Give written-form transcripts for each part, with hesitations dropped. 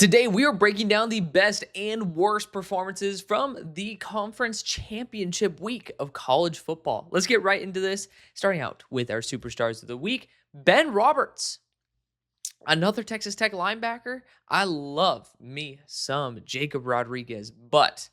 Today, we are breaking down the best and worst performances from the conference championship week of college football. Let's get right into this, starting out with our superstars of the week. Ben Roberts, another Texas Tech linebacker. I love me some Jacob Rodriguez, but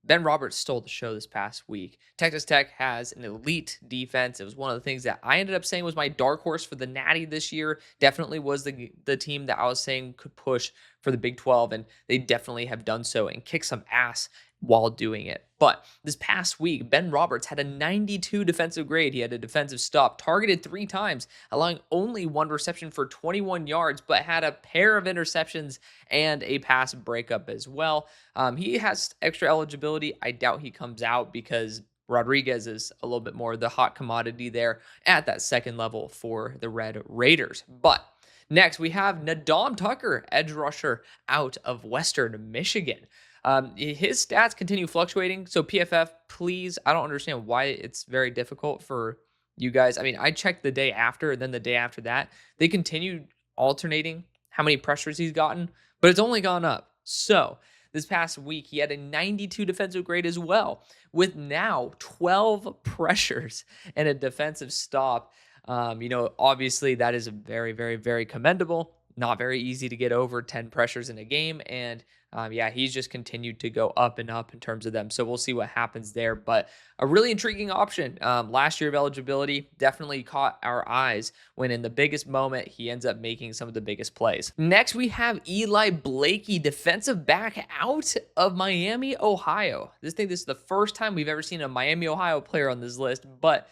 Ben Roberts stole the show this past week. Texas Tech has an elite defense. It was one of the things that I ended up saying was my dark horse for the Natty this year. Definitely was the team that I was saying could push for the Big 12, and they definitely have done so and kicked some ass while doing it. But this past week, Ben Roberts had a 92 defensive grade. He had a defensive stop, targeted 3 times, allowing only 1 reception for 21 yards, but had a pair of interceptions and a pass breakup as well. He has extra eligibility. I doubt he comes out because Rodriguez is a little bit more the hot commodity there at that second level for the Red Raiders. But next, we have Nadam Tucker, edge rusher out of Western Michigan. His stats continue fluctuating. So PFF, please, I don't understand why it's very difficult for you guys. I mean, I checked the day after, and then the day after that. They continued alternating how many pressures he's gotten, but it's only gone up. So this past week, he had a 92 defensive grade as well, with now 12 pressures and a defensive stop. Obviously that is very, very, very commendable. Not very easy to get over 10 pressures in a game. And he's just continued to go up and up in terms of them. So we'll see what happens there. But a really intriguing option. Last year of eligibility definitely caught our eyes when in the biggest moment, he ends up making some of the biggest plays. Next, we have Eli Blakey, defensive back out of Miami, Ohio. This is the first time we've ever seen a Miami, Ohio player on this list, but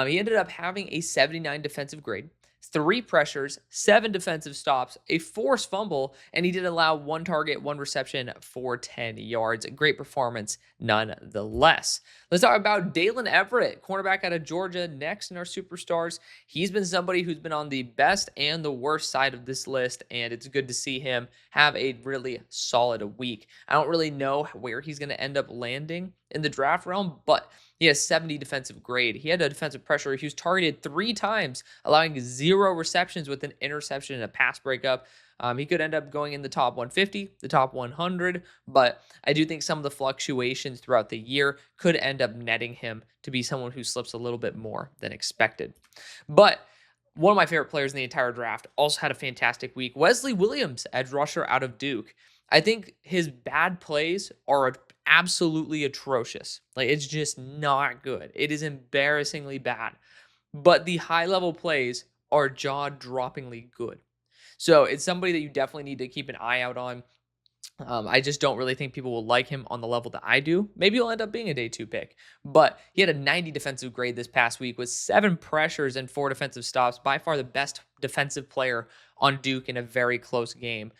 he ended up having a 79 defensive grade, 3 pressures, 7 defensive stops, a forced fumble, and he did allow 1 target, 1 reception for 10 yards. A great performance nonetheless. Let's talk about Dalen Everett, cornerback out of Georgia, next in our superstars. He's been somebody who's been on the best and the worst side of this list, and it's good to see him have a really solid week. I don't really know where he's going to end up landing in the draft realm, but he has 70 defensive grade. He had a defensive pressure. He was targeted 3 times, allowing 0 receptions with an interception and a pass breakup. He could end up going in the top 150, the top 100, but I do think some of the fluctuations throughout the year could end up netting him to be someone who slips a little bit more than expected. But one of my favorite players in the entire draft also had a fantastic week. Wesley Williams, edge rusher out of Duke. I think his bad plays are absolutely atrocious. Like, it's just not good. It is embarrassingly bad. But the high-level plays are jaw-droppingly good. So it's somebody that you definitely need to keep an eye out on. I just don't really think people will like him on the level that I do. Maybe he'll end up being a day 2 pick. But he had a 90 defensive grade this past week with 7 pressures and 4 defensive stops. By far the best defensive player on Duke in a very close game.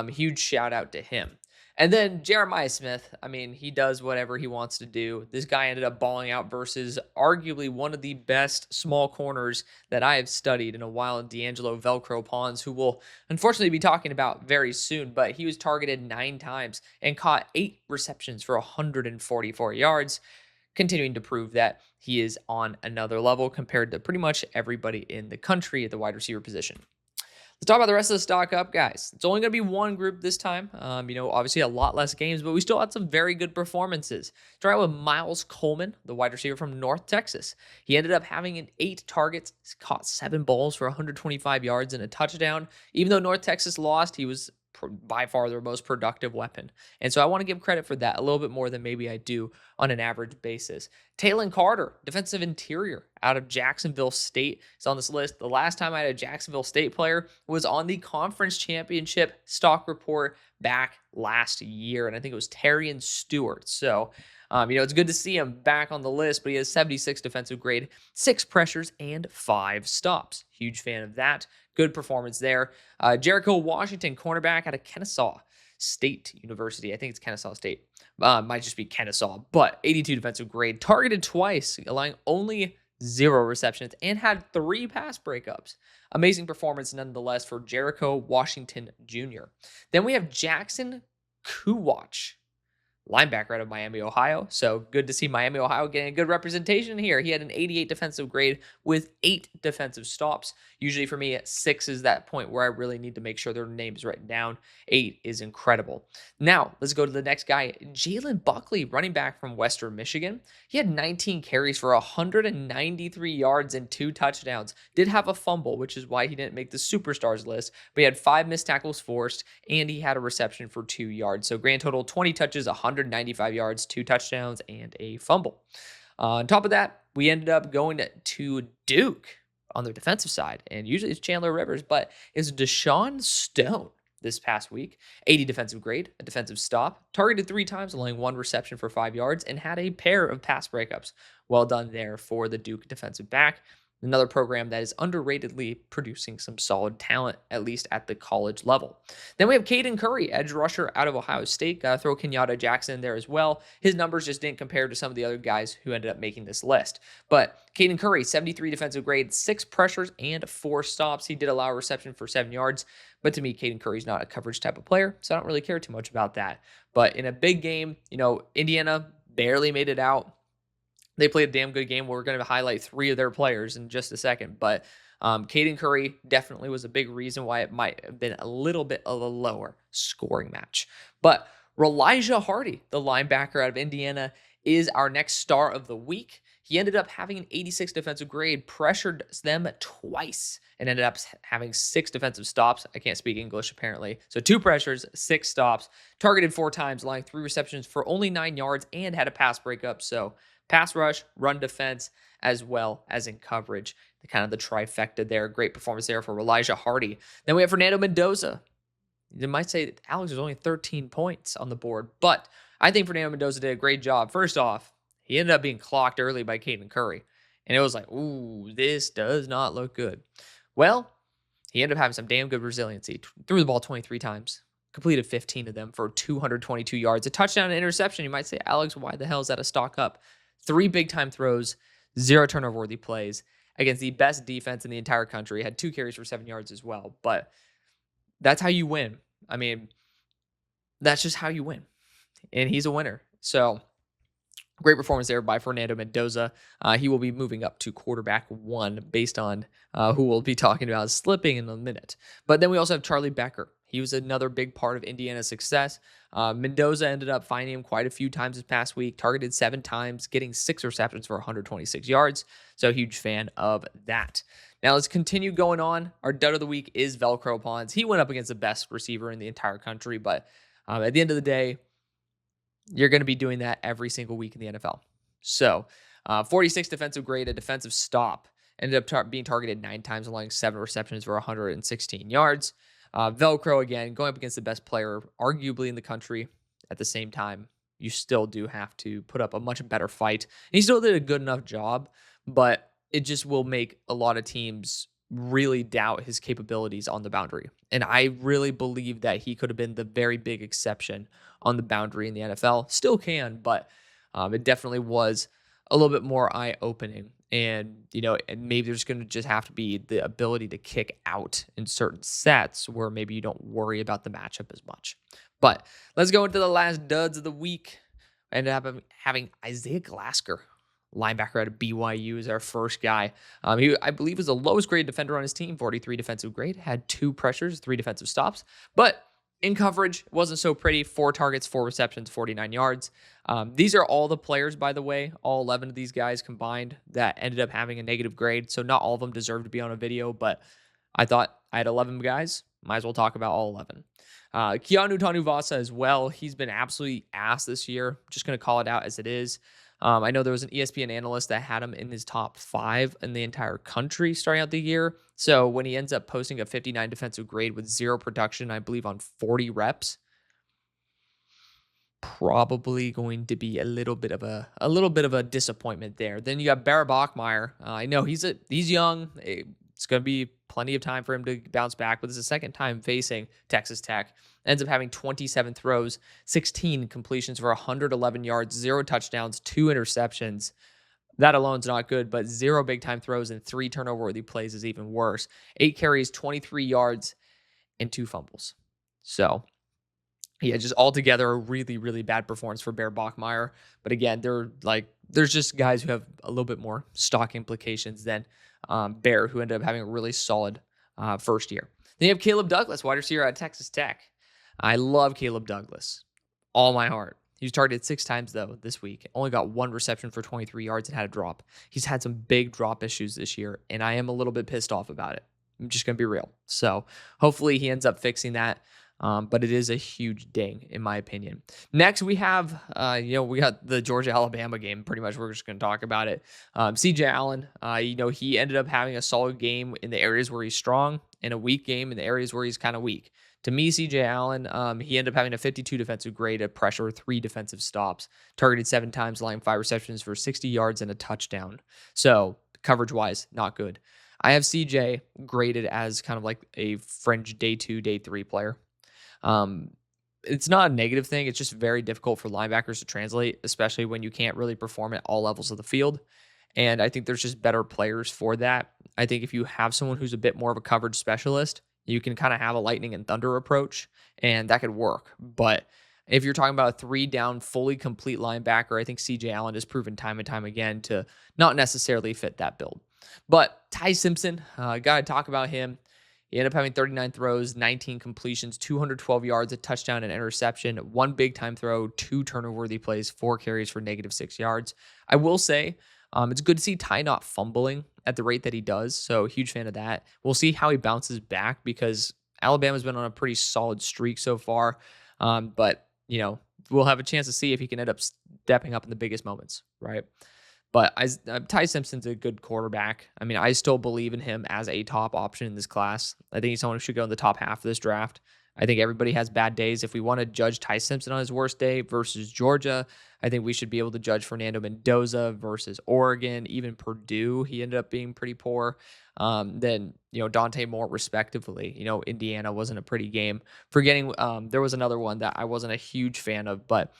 Huge shout out to him. And then Jeremiah Smith, I mean, he does whatever he wants to do. This guy ended up balling out versus arguably one of the best small corners that I have studied in a while, D'Angelo Velcro Pons, who we'll unfortunately be talking about very soon, but he was targeted 9 times and caught 8 receptions for 144 yards, continuing to prove that he is on another level compared to pretty much everybody in the country at the wide receiver position. Let's talk about the rest of the stock up, guys. It's only going to be one group this time. Obviously a lot less games, but we still had some very good performances. Start out with Miles Coleman, the wide receiver from North Texas. He ended up having 8 targets, caught 7 balls for 125 yards and a touchdown. Even though North Texas lost, he was by far their most productive weapon. And so I want to give credit for that a little bit more than maybe I do on an average basis. Talon Carter, defensive interior out of Jacksonville State, is on this list. The last time I had a Jacksonville State player was on the conference championship stock report back last year. And I think it was Terrion Stewart. So, it's good to see him back on the list, but he has 76 defensive grade, 6 pressures, and 5 stops. Huge fan of that. Good performance there. Jericho Washington, cornerback out of Kennesaw State University. I think it's Kennesaw State. Might just be Kennesaw, but 82 defensive grade. Targeted twice, allowing only 0 receptions, and had 3 pass breakups. Amazing performance nonetheless for Jericho Washington Jr. Then we have Jackson Kuwatch, linebacker out of Miami, Ohio. So good to see Miami, Ohio getting a good representation here. He had an 88 defensive grade with 8 defensive stops. Usually for me, 6 is that point where I really need to make sure their name is written down. 8 is incredible. Now, let's go to the next guy, Jalen Buckley, running back from Western Michigan. He had 19 carries for 193 yards and 2 touchdowns. Did have a fumble, which is why he didn't make the superstars list, but he had 5 missed tackles forced, and he had a reception for 2 yards. So grand total, 20 touches, 195 yards, 2 touchdowns, and a fumble. On top of that, we ended up going to Duke on the defensive side, and usually it's Chandler Rivers, but it's Deshaun Stone this past week. 80 defensive grade, a defensive stop, targeted 3 times, allowing 1 reception for 5 yards, and had a pair of pass breakups. Well done there for the Duke defensive back. Another program that is underratedly producing some solid talent, at least at the college level. Then we have Caden Curry, edge rusher out of Ohio State. Got to throw Kenyatta Jackson in there as well. His numbers just didn't compare to some of the other guys who ended up making this list. But Caden Curry, 73 defensive grade, 6 pressures and 4 stops. He did allow a reception for 7 yards. But to me, Caden Curry's not a coverage type of player, so I don't really care too much about that. But in a big game, Indiana barely made it out. They played a damn good game. We're going to highlight 3 of their players in just a second. But Caden Curry definitely was a big reason why it might have been a little bit of a lower scoring match. But Elijah Hardy, the linebacker out of Indiana, is our next star of the week. He ended up having an 86 defensive grade, pressured them twice, and ended up having 6 defensive stops. I can't speak English, apparently. So 2 pressures, 6 stops, targeted 4 times, allowing 3 receptions for only 9 yards, and had a pass breakup. So pass rush, run defense, as well as in coverage. The trifecta there. Great performance there for Elijah Hardy. Then we have Fernando Mendoza. You might say that Alex was only 13 points on the board, but I think Fernando Mendoza did a great job. First off, he ended up being clocked early by Caden Curry, and it was like, ooh, this does not look good. Well, he ended up having some damn good resiliency. Threw the ball 23 times, completed 15 of them for 222 yards, a touchdown and interception. You might say, Alex, why the hell is that a stock up? 3 big-time throws, 0 turnover-worthy plays against the best defense in the entire country. Had 2 carries for 7 yards as well. But that's how you win. I mean, that's just how you win. And he's a winner. So great performance there by Fernando Mendoza. He will be moving up to quarterback 1 based on who we'll be talking about slipping in a minute. But then we also have Charlie Becker. He was another big part of Indiana's success. Mendoza ended up finding him quite a few times this past week, targeted 7 times, getting 6 receptions for 126 yards. So huge fan of that. Now let's continue going on. Our dud of the week is Velcro Pons. He went up against the best receiver in the entire country, but at the end of the day, you're going to be doing that every single week in the NFL. So 46 defensive grade, a defensive stop. Ended up being targeted 9 times, allowing 7 receptions for 116 yards. Velcro, again, going up against the best player, arguably in the country. At the same time, you still do have to put up a much better fight. And he still did a good enough job, but it just will make a lot of teams really doubt his capabilities on the boundary. And I really believe that he could have been the very big exception on the boundary in the NFL. Still can, but it definitely was a little bit more eye-opening. And, and maybe there's going to just have to be the ability to kick out in certain sets where maybe you don't worry about the matchup as much. But let's go into the last duds of the week. I ended up having Isaiah Glasker, linebacker out of BYU, is our first guy. He, I believe, was the lowest grade defender on his team, 43 defensive grade, had 2 pressures, 3 defensive stops. But in coverage, wasn't so pretty. 4 targets, 4 receptions, 49 yards. These are all the players, by the way, all 11 of these guys combined that ended up having a negative grade. So not all of them deserve to be on a video, but I thought I had 11 guys. Might as well talk about all 11. Keanu Tanuvasa as well. He's been absolutely ass this year. Just going to call it out as it is. I know there was an ESPN analyst that had him in his top 5 in the entire country starting out the year. So when he ends up posting a 59 defensive grade with 0 production, I believe on 40 reps, probably going to be a little bit of a disappointment there. Then you got Barrett Bachmeier. I know he's young. It's going to be plenty of time for him to bounce back, but this is the second time facing Texas Tech. Ends up having 27 throws, 16 completions for 111 yards, 0 touchdowns, 2 interceptions. That alone's not good, but 0 big-time throws and 3 turnover-worthy plays is even worse. 8 carries, 23 yards, and 2 fumbles. So Yeah, just altogether a really, really bad performance for Bear Bachmeier. But again, there's just guys who have a little bit more stock implications than Bear, who ended up having a really solid first year. Then you have Caleb Douglas, wide receiver at Texas Tech. I love Caleb Douglas, all my heart. He was targeted 6 times though this week. Only got 1 reception for 23 yards and had a drop. He's had some big drop issues this year, and I am a little bit pissed off about it. I'm just gonna be real. So hopefully he ends up fixing that. But it is a huge ding, in my opinion. Next, we have, we got the Georgia-Alabama game. Pretty much, we're just going to talk about it. CJ Allen, he ended up having a solid game in the areas where he's strong and a weak game in the areas where he's kind of weak. To me, CJ Allen, he ended up having a 52 defensive grade, a pressure, 3 defensive stops, targeted 7 times, allowing 5 receptions for 60 yards and a touchdown. So coverage-wise, not good. I have CJ graded as kind of like a fringe day 2, day 3 player. It's not a negative thing. It's just very difficult for linebackers to translate, especially when you can't really perform at all levels of the field. And I think there's just better players for that. I think if you have someone who's a bit more of a coverage specialist, you can kind of have a lightning and thunder approach, and that could work. But if you're talking about a 3-down, fully complete linebacker, I think CJ Allen has proven time and time again to not necessarily fit that build. But Ty Simpson, got to talk about him. He ended up having 39 throws, 19 completions, 212 yards, a touchdown, and interception, 1 big-time throw, 2 turnover-worthy plays, 4 carries for -6 yards. I will say it's good to see Ty not fumbling at the rate that he does, so huge fan of that. We'll see how he bounces back because Alabama's been on a pretty solid streak so far, but, we'll have a chance to see if he can end up stepping up in the biggest moments, right? But Ty Simpson's a good quarterback. I mean, I still believe in him as a top option in this class. I think he's someone who should go in the top half of this draft. I think everybody has bad days. If we want to judge Ty Simpson on his worst day versus Georgia, I think we should be able to judge Fernando Mendoza versus Oregon, even Purdue. He ended up being pretty poor. Then, Dante Moore, respectively. Indiana wasn't a pretty game. Forgetting, there was another one that I wasn't a huge fan of, but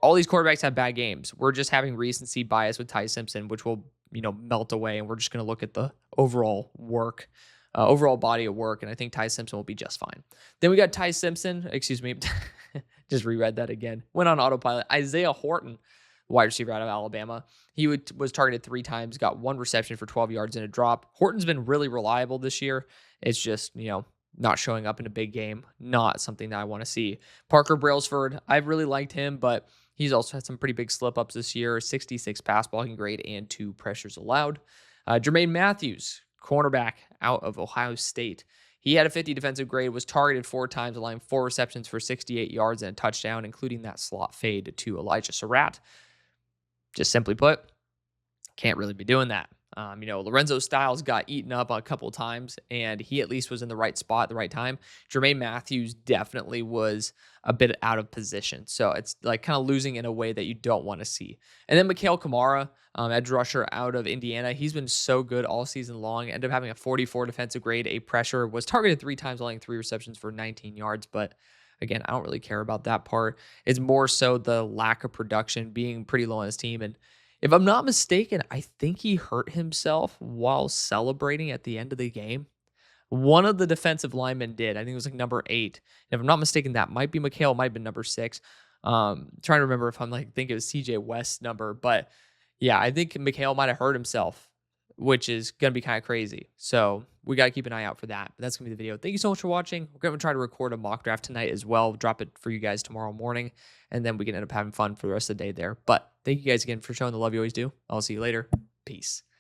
all these quarterbacks have bad games. We're just having recency bias with Ty Simpson, which will, melt away, and we're just going to look at the overall body of work, and I think Ty Simpson will be just fine. Then we got just reread that again. Went on autopilot. Isaiah Horton, wide receiver out of Alabama. He was targeted 3 times, got 1 reception for 12 yards and a drop. Horton's been really reliable this year. It's just, not showing up in a big game. Not something that I want to see. Parker Brailsford, I've really liked him, but he's also had some pretty big slip-ups this year. 66 pass blocking grade and 2 pressures allowed. Jermaine Matthews, cornerback out of Ohio State. He had a 50 defensive grade, was targeted 4 times, allowing 4 receptions for 68 yards and a touchdown, including that slot fade to Elijah Surratt. Just simply put, can't really be doing that. Lorenzo Styles got eaten up a couple times, and he at least was in the right spot at the right time. Jermaine Matthews definitely was a bit out of position. So it's like kind of losing in a way that you don't want to see. And then Mikhail Kamara, edge rusher out of Indiana. He's been so good all season long. Ended up having a 44 defensive grade, a pressure, was targeted 3 times, allowing 3 receptions for 19 yards. But again, I don't really care about that part. It's more so the lack of production, being pretty low on his team. And if I'm not mistaken, I think he hurt himself while celebrating at the end of the game. One of the defensive linemen did. I think it was like number 8. And if I'm not mistaken, that might be Mikhail, might have been number 6. Trying to remember if I think it was CJ West's number. But yeah, I think Mikhail might have hurt himself, which is going to be kind of crazy. So we got to keep an eye out for that. But that's going to be the video. Thank you so much for watching. We're going to try to record a mock draft tonight as well. Drop it for you guys tomorrow morning. And then we can end up having fun for the rest of the day there. But thank you guys again for showing the love you always do. I'll see you later. Peace.